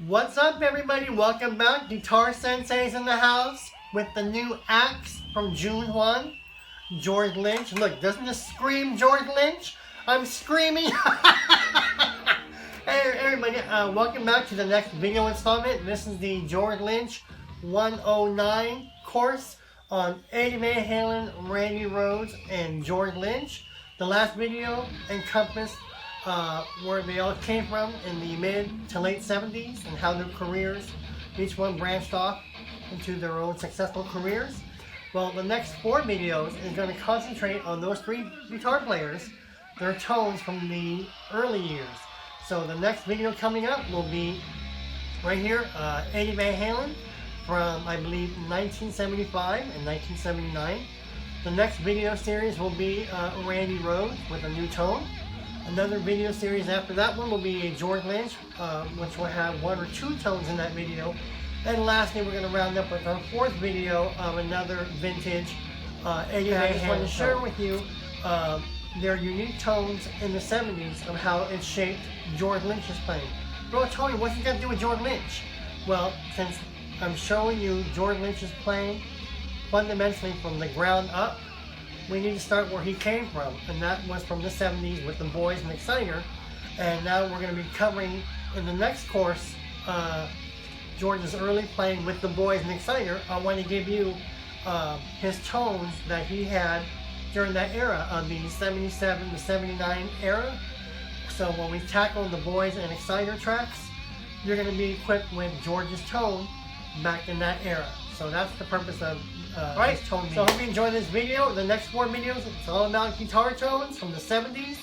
What's up, everybody? Welcome back. Guitar Sensei's in the house with the new axe from June 1, George Lynch. Look, doesn't this scream George Lynch? I'm screaming. Hey, everybody, welcome back to the next video installment. This is the George Lynch 109 course on Eddie Van Halen, Randy Rhoads, and George Lynch. The last video encompassed where they all came from in the mid to late 70s and how their careers, each one branched off into their own successful careers. Well, the next 4 videos is going to concentrate on those 3 guitar players, their tones from the early years. So the next video coming up will be right here, Eddie Van Halen from, I believe, 1975 and 1979. The next video series will be Randy Rhoads with a new tone. Another video series after that one will be George Lynch, which will have 1 or 2 tones in that video. And lastly, we're going to round up with our 4th video of another vintage Eddie Van Halen. I just want to share with you their unique tones in the 70s of how it shaped George Lynch's playing. Bro, Tony, what's it got to do with George Lynch? Well, since I'm showing you George Lynch's playing fundamentally from the ground up, we need to start where he came from, and that was from the 70s with the Boys and Exciter. And now we're going to be covering in the next course George's early playing with the Boys and Exciter. I want to give you his tones that he had during that era of the 77 to 79 era. So when we tackle the Boys and Exciter tracks, you're going to be equipped with George's tone back in that era. So that's the purpose of right. So I hope you enjoyed this video. The next 4 videos, it's all about guitar tones from the 70s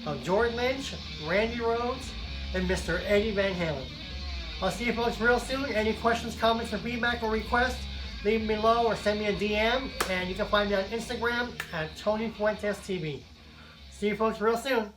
of George Lynch, Randy Rhoads, and Mr. Eddie Van Halen. I'll see you folks real soon. Any questions, comments, or feedback or requests, leave them below or send me a DM. And you can find me on Instagram at Tony Fuentes TV. See you folks real soon.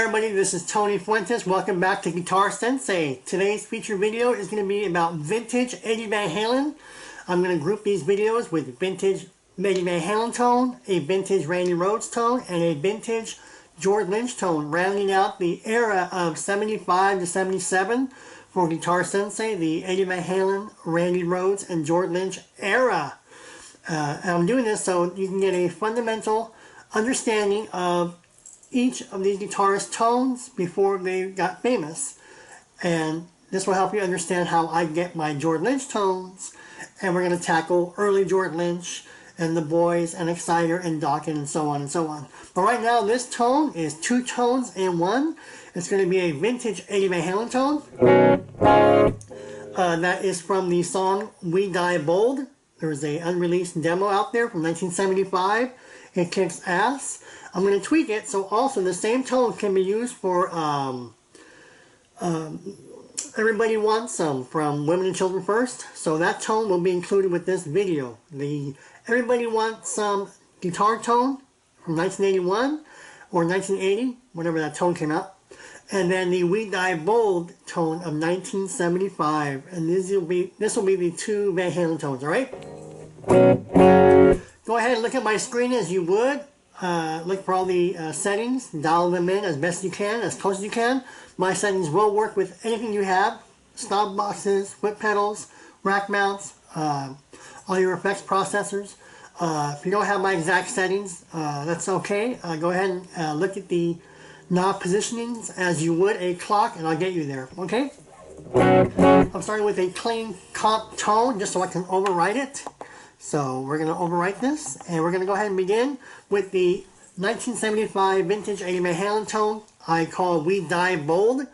everybody, this is Tony Fuentes. Welcome back to Guitar Sensei. Today's feature video is going to be about vintage Eddie Van Halen. I'm going to group these videos with vintage Eddie Van Halen tone, a vintage Randy Rhoads tone, and a vintage George Lynch tone, rounding out the era of 75 to 77 for Guitar Sensei, the Eddie Van Halen, Randy Rhoads, and George Lynch era. And I'm doing this so you can get a fundamental understanding of each of these guitarists' tones before they got famous. And this will help you understand how I get my George Lynch tones. And we're going to tackle early George Lynch and the Boys and Exciter and Dokken and so on and so on. But right now this tone is two tones in one. It's going to be a vintage Eddie Van Halen tone. That is from the song We Diebold. There was an unreleased demo out there from 1975. It kicks ass. I'm going to tweak it so also the same tone can be used for Everybody Wants Some from Women and Children First. So that tone will be included with this video. The Everybody Wants Some guitar tone from 1981 or 1980, whenever that tone came out. And then the We Diebold tone of 1975. And this will be the two Van Halen tones, alright? Go ahead and look at my screen as you would. Look for all the settings, dial them in as best you can, as close as you can. My settings will work with anything you have. Stop boxes, whip pedals, rack mounts, all your effects processors. If you don't have my exact settings, that's okay. Go ahead and look at the knob positionings as you would a clock and I'll get you there, okay? I'm starting with a clean comp tone just so I can overwrite it. So we're going to overwrite this and we're going to go ahead and begin with the 1975 vintage Eddie Van Halen tone I call We Diebold.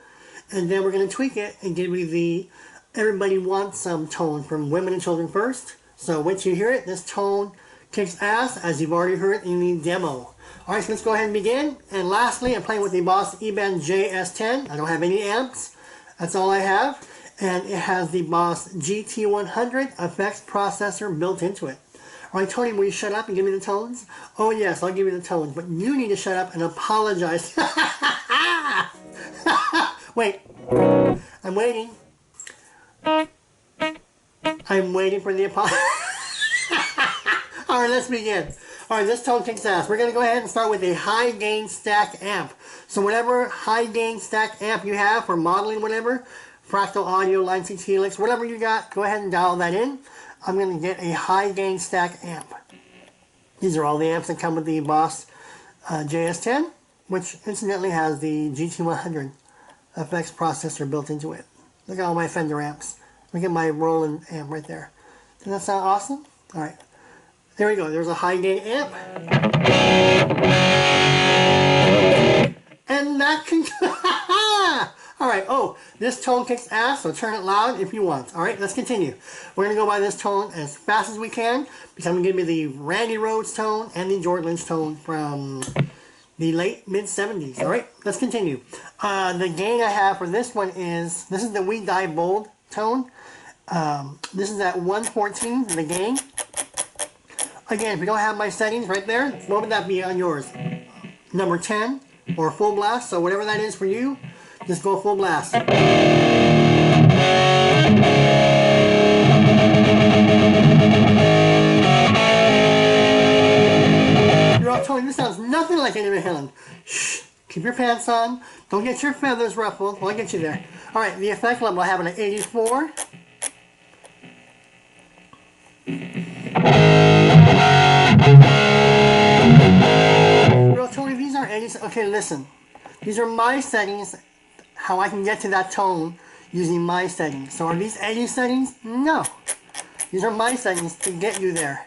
And then we're going to tweak it and give you the Everybody Wants Some tone from Women and Children First. So wait till you hear it. This tone kicks ass as you've already heard in the demo. Alright, so let's go ahead and begin. And lastly, I'm playing with the Boss eBand JS-10. I don't have any amps. That's all I have. And it has the Boss GT100 effects processor built into it. Alright, Tony, will you shut up and give me the tones? Oh yes, I'll give you the tones, but you need to shut up and apologize. Wait, I'm waiting. I'm waiting for the apology. Alright, let's begin. Alright, this tone kicks ass. We're going to go ahead and start with a high gain stack amp. So whatever high gain stack amp you have for modeling, whatever, Fractal Audio, Line 6 Helix, whatever you got, go ahead and dial that in. I'm going to get a high gain stack amp. These are all the amps that come with the Boss JS-10, which incidentally has the GT100 effects processor built into it. Look at all my Fender amps. Look at my Roland amp right there. Doesn't that sound awesome? Alright. There we go. There's a high gain amp. And that can... Alright, oh, this tone kicks ass, so turn it loud if you want. Alright, let's continue. We're going to go by this tone as fast as we can, because I'm going to give you the Randy Rhoads tone and the George Lynch tone from the late mid-70s. Alright, let's continue. The gain I have for this one is, this is the We Diebold tone. This is at 114, the gain. Again, if you don't have my settings right there, what would that be on yours? Number 10 or full blast, so whatever that is for you, just go full blast. You're all telling me this sounds nothing like Eddie Van Halen. Shh, keep your pants on. Don't get your feathers ruffled. Well, I'll get you there. Alright, the effect level I have an 84. You're all telling me these aren't Eddie's. Okay, listen. These are my settings. How I can get to that tone using my settings. So are these Eddie's settings? No. These are my settings to get you there.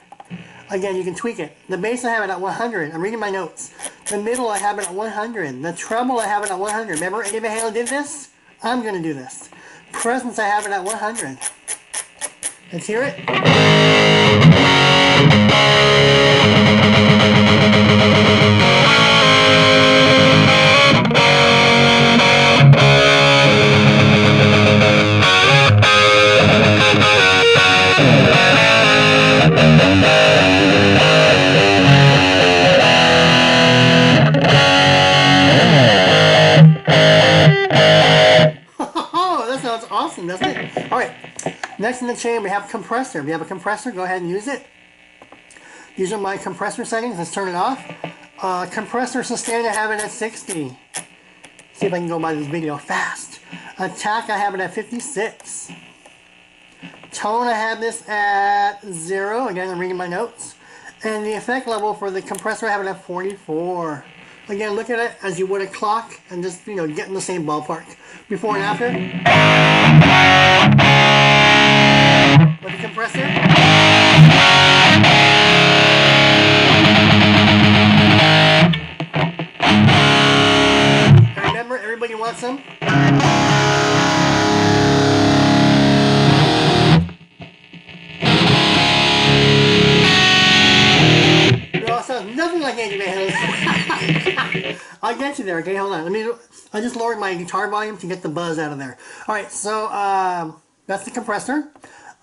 Again, you can tweak it. The bass I have it at 100. I'm reading my notes. The middle I have it at 100. The treble I have it at 100. Remember Eddie Van Halen did this? I'm going to do this. Presence I have it at 100. Let's hear it. Next in the chain, we have compressor. If you have a compressor, go ahead and use it. These are my compressor settings. Let's turn it off. Compressor sustain, I have it at 60. See if I can go by this video fast. Attack, I have it at 56. Tone, I have this at 0. Again, I'm reading my notes. And the effect level for the compressor, I have it at 44. Again, look at it as you would a clock and just, you know, get in the same ballpark. Before and after. With the compressor. And remember, everybody wants some. It all sounds nothing like eBand. I'll get you there, okay? Hold on. I just lowered my guitar volume to get the buzz out of there. Alright, so that's the compressor.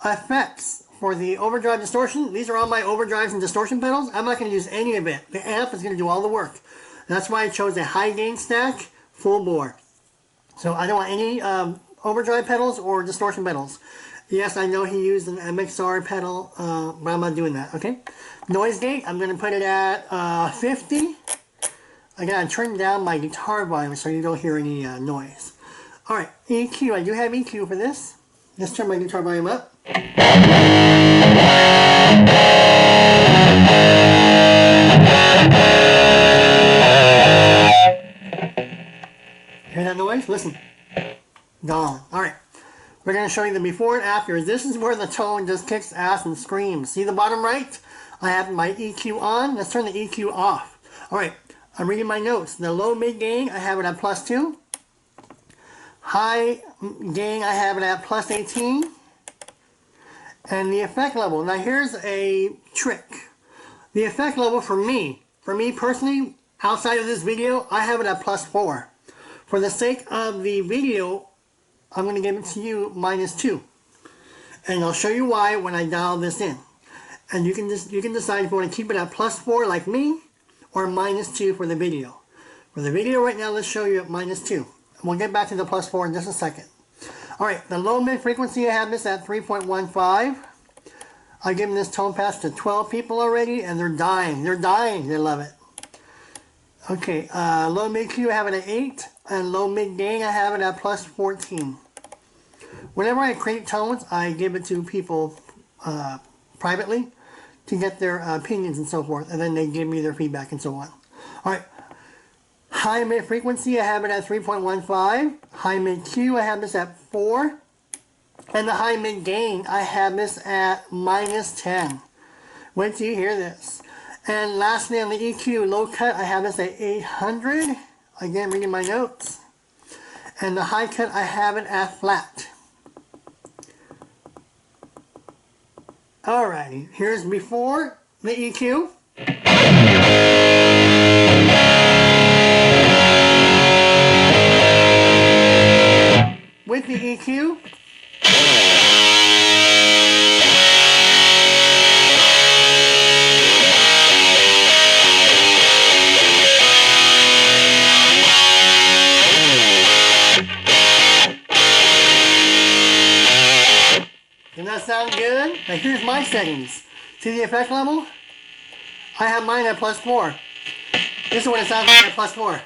Effects for the overdrive distortion. These are all my overdrives and distortion pedals. I'm not going to use any of it. The amp is going to do all the work. That's why I chose a high gain stack, full bore. So I don't want any overdrive pedals or distortion pedals. Yes, I know he used an MXR pedal, but I'm not doing that, okay? Noise gate, I'm going to put it at 50. I gotta turn down my guitar volume so you don't hear any noise. Alright, EQ, I do have EQ for this. Let's turn my guitar volume up. Hear that noise? Listen. Gone. Alright. We're going to show you the before and after. This is where the tone just kicks ass and screams. See the bottom right? I have my EQ on. Let's turn the EQ off. Alright. I'm reading my notes. The low mid gain, I have it at +2. High gain, I have it at +18. And the effect level. Now here's a trick. The effect level for me personally, outside of this video, I have it at +4. For the sake of the video, I'm going to give it to you -2. And I'll show you why when I dial this in. And you can decide if you want to keep it at +4 like me, or -2 for the video. For the video right now, let's show you at -2. We'll get back to the +4 in just a second. Alright, the low mid frequency, I have this at 3.15. I've given this tone pass to 12 people already, and they're dying. They're dying. They love it. Okay, low mid Q, I have it at 8. And low mid gain, I have it at +14. Whenever I create tones, I give it to people privately to get their opinions and so forth, and then they give me their feedback and so on. Alright, high mid frequency, I have it at 3.15. High mid Q, I have this at 4. And the high mid gain, I have this at -10. Wait till you hear this. And lastly, on the EQ low cut, I have this at 800. Again, reading my notes. And the high cut, I have it at flat. Alrighty, here's before the EQ. With the EQ. Doesn't that sound good? Now here's my settings. See the effect level? I have mine at +4. This is what it sounds like at +4.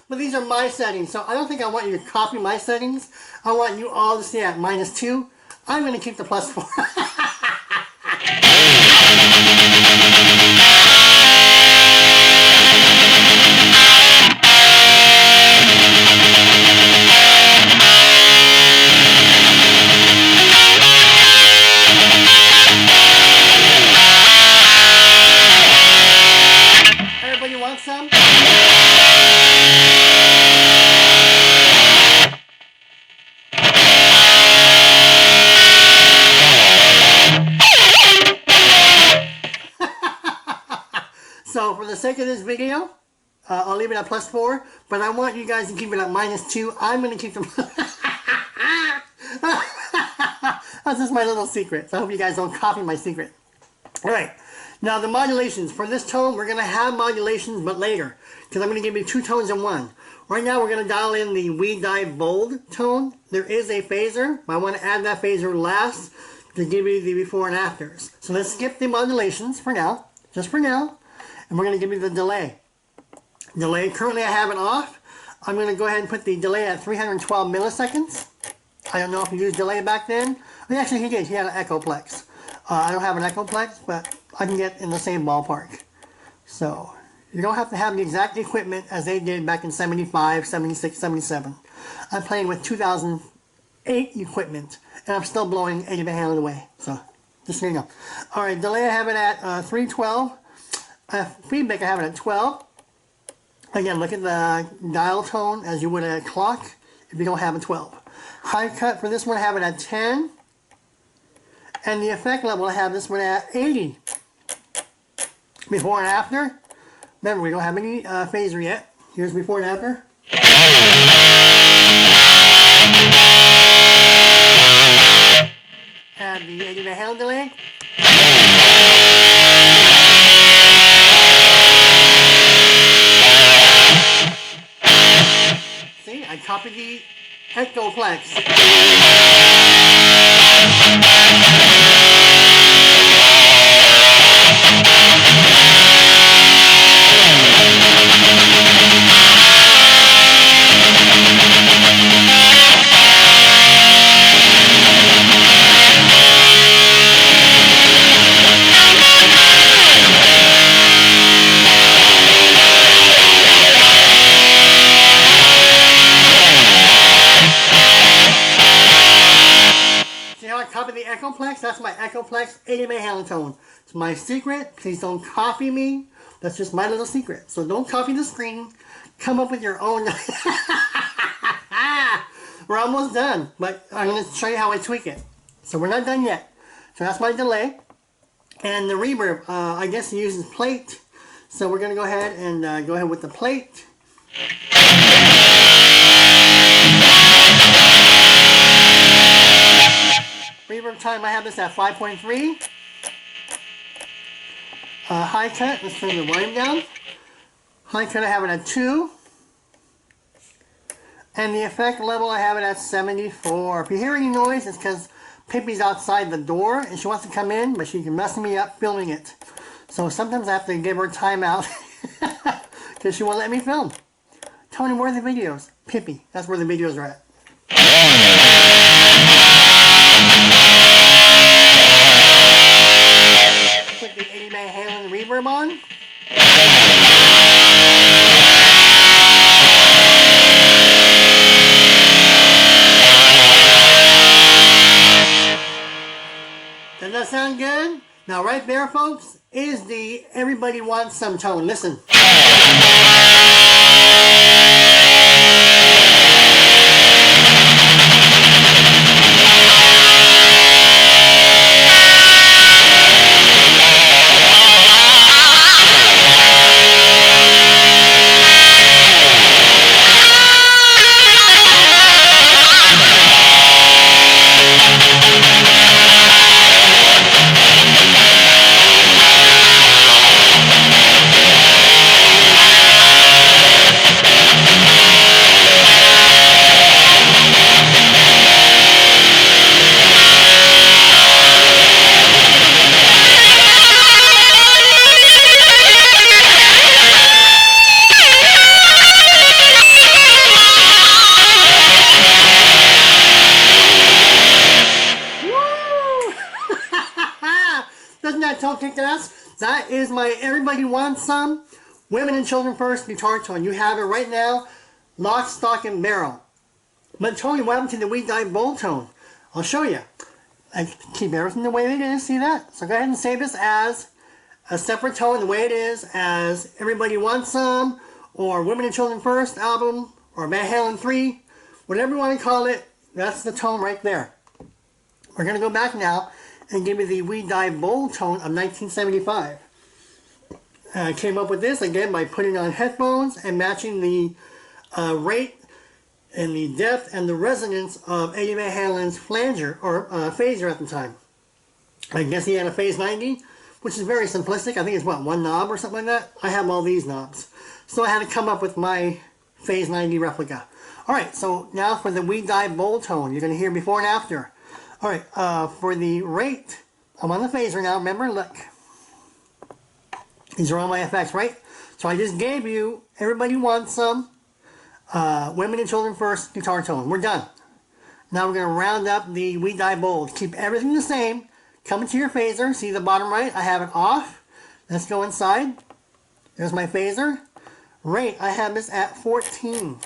But these are my settings, so I don't think I want you to copy my settings. I want you all to stay at -2. I'm going to keep the +4. Everybody wants some? So for the sake of this video, I'll leave it at +4, but I want you guys to keep it at -2. I'm going to keep them. That's just my little secret. So I hope you guys don't copy my secret. Alright, Now the modulations, for this tone, we're going to have modulations, but later. Because I'm going to give you two tones in one. Right now we're going to dial in the Diebold tone. There is a phaser, but I want to add that phaser last to give you the before and afters. So let's skip the modulations for now, just for now. And we're going to give you the delay. Delay, currently I have it off. I'm going to go ahead and put the delay at 312 milliseconds. I don't know if he used delay back then. Actually he did, he had an echoplex. I don't have an echoplex, but I can get in the same ballpark. So, you don't have to have the exact equipment as they did back in 75, 76, 77. I'm playing with 2008 equipment, and I'm still blowing Eddie Van Halen away. So, just so you know. Alright, delay I have it at 312. Feedback I have it at 12. Again, look at the dial tone as you would at a clock if you don't have a 12. High cut for this one I have it at 10. And the effect level I have this one at 80. Before and after. Remember, we don't have any phaser yet. Here's before and after. And the Eddie Van Halen delay. See, I copied the echoplex. Copy the echoplex. That's my echoplex Eddie Van Halen tone. It's my secret. Please don't copy me. That's just my little secret. So don't copy the screen. Come up with your own. We're almost done, but I'm going to show you how I tweak it. So we're not done yet. So that's my delay. And the reverb, I guess it uses plate. So we're going to go ahead and go ahead with the plate. Reverb time, I have this at 5.3. High cut, let's turn the volume down. High cut, I have it at 2. And the effect level, I have it at 74. If you hear any noise, it's because Pippi's outside the door and she wants to come in, but she can mess me up filming it. So sometimes I have to give her time out because she won't let me film. Tony, where are the videos? Pippi, that's where the videos are at. Put the Eddie Van Halen reverb on. Does that sound good? Now right there, folks, is the Everybody Wants Some tone. Listen. Doesn't that tone kick ass? That is my Everybody Wants Some Women and Children First guitar tone. You have it right now, lock, stock, and barrel. But Tony, what happened to the Diebold tone? I'll show you. I keep everything the way it is, see that? So go ahead and save this as a separate tone the way it is as Everybody Wants Some, or Women and Children First album, or Van Halen 3, whatever you want to call it, that's the tone right there. We're going to go back now and give me the Diebold tone of 1975. I came up with this again by putting on headphones and matching the rate and the depth and the resonance of Eddie Van Halen's flanger or phaser at the time. I guess he had a phase 90, which is very simplistic. I think it's what, one knob or something like that. I have all these knobs. So I had to come up with my Phase 90 replica. Alright, so now for the Diebold tone. You're going to hear before and after. Alright, for the rate, I'm on the phaser now. Remember, look. These are all my effects, right? So I just gave you Everybody Wants Some, Women and Children First guitar tone. We're done. Now we're going to round up the Diebold. Keep everything the same. Come into your phaser. See the bottom right? I have it off. Let's go inside. There's my phaser. Rate, I have this at 14.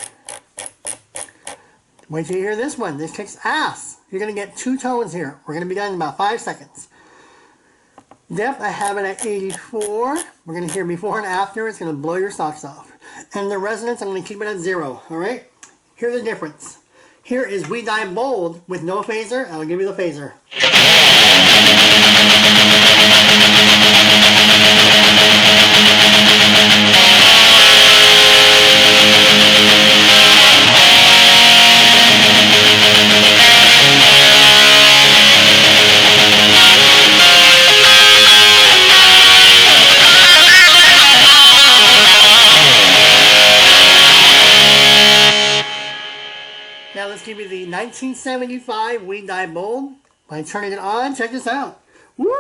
Wait till you hear this one. This kicks ass. You're going to get two tones here. We're going to be done in about 5 seconds. Depth, I have it at 84. We're going to hear before and after. It's going to blow your socks off. And the resonance, I'm going to keep it at 0. Alright? Here's the difference. Here is Diebold with no phaser. I'll give you the phaser. Now let's give you the 1975 Diebold by turning it on. Check this out. Woo!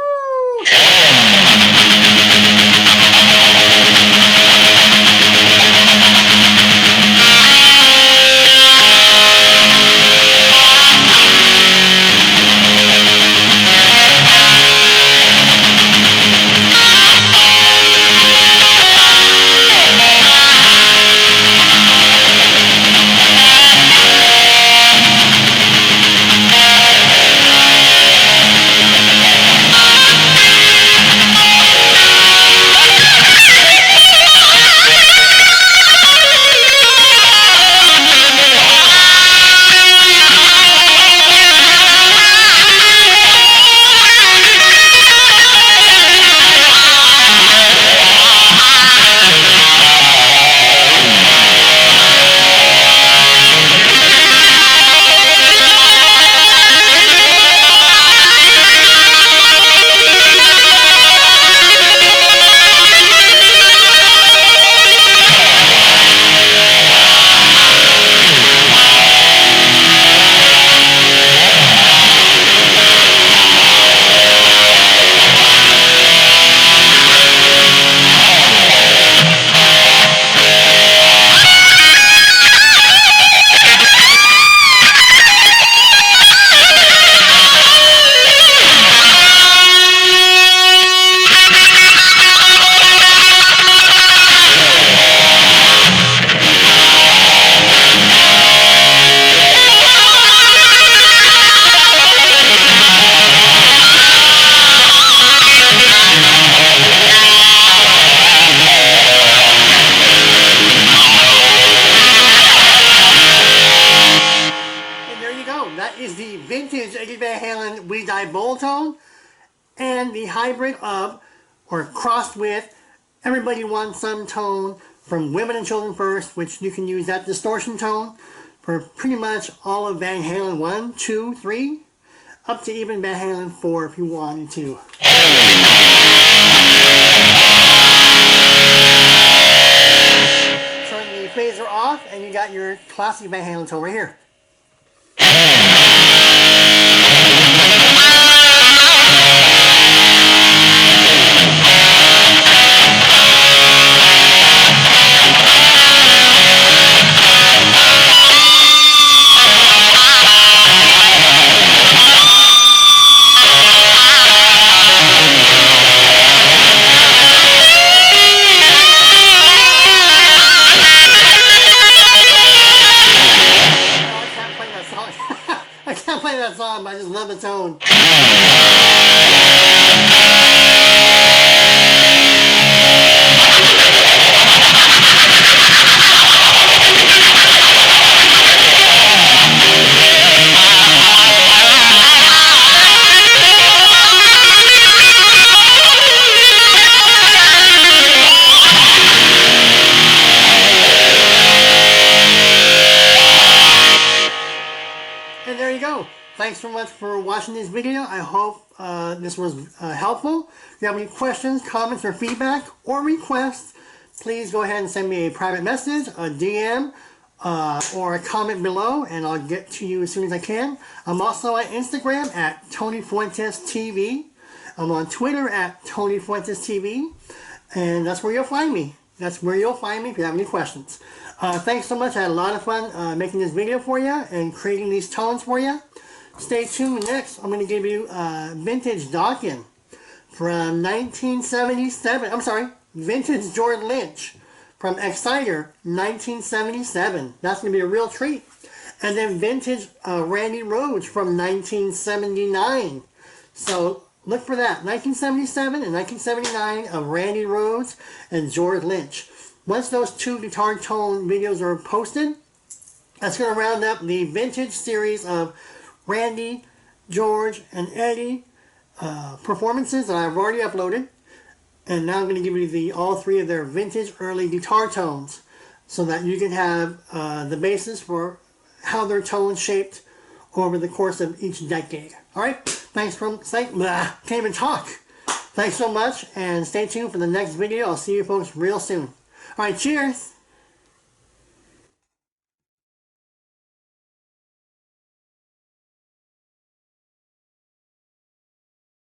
That is the vintage Eddie Van Halen Diebold tone and the hybrid of, or crossed with, Everybody Wants Some tone from Women and Children First, which you can use that distortion tone for pretty much all of Van Halen 1, 2, 3, up to even Van Halen 4 if you wanted to. Turn the phaser off and you got your classic Van Halen tone right here. I can't play that song, but I just love the tone. And there you go. thanks so much for watching this video. I hope this was helpful. If you have any questions, comments, or feedback, or requests, please go ahead and send me a private message, a DM, or a comment below, and I'll get to you as soon as I can. I'm also on Instagram at Tony Fuentes TV. I'm on Twitter at Tony Fuentes TV, and that's where you'll find me. That's where you'll find me if you have any questions. Thanks so much. I had a lot of fun making this video for you and creating these tones for you. Stay tuned. Next, I'm going to give you vintage Dawkins from 1977. I'm sorry, vintage George Lynch from Exciter 1977. That's going to be a real treat. And then vintage Randy Rhoads from 1979. So look for that. 1977 and 1979 of Randy Rhoads and George Lynch. Once those two guitar tone videos are posted, that's going to round up the vintage series of Randy, George, and Eddie performances that I've already uploaded. And now I'm going to give you all three of their vintage early guitar tones so that you can have the basis for how their tones shaped over the course of each decade. Alright, thanks for, can't even talk. Thanks so much, and stay tuned for the next video. I'll see you folks real soon. Alright, cheers!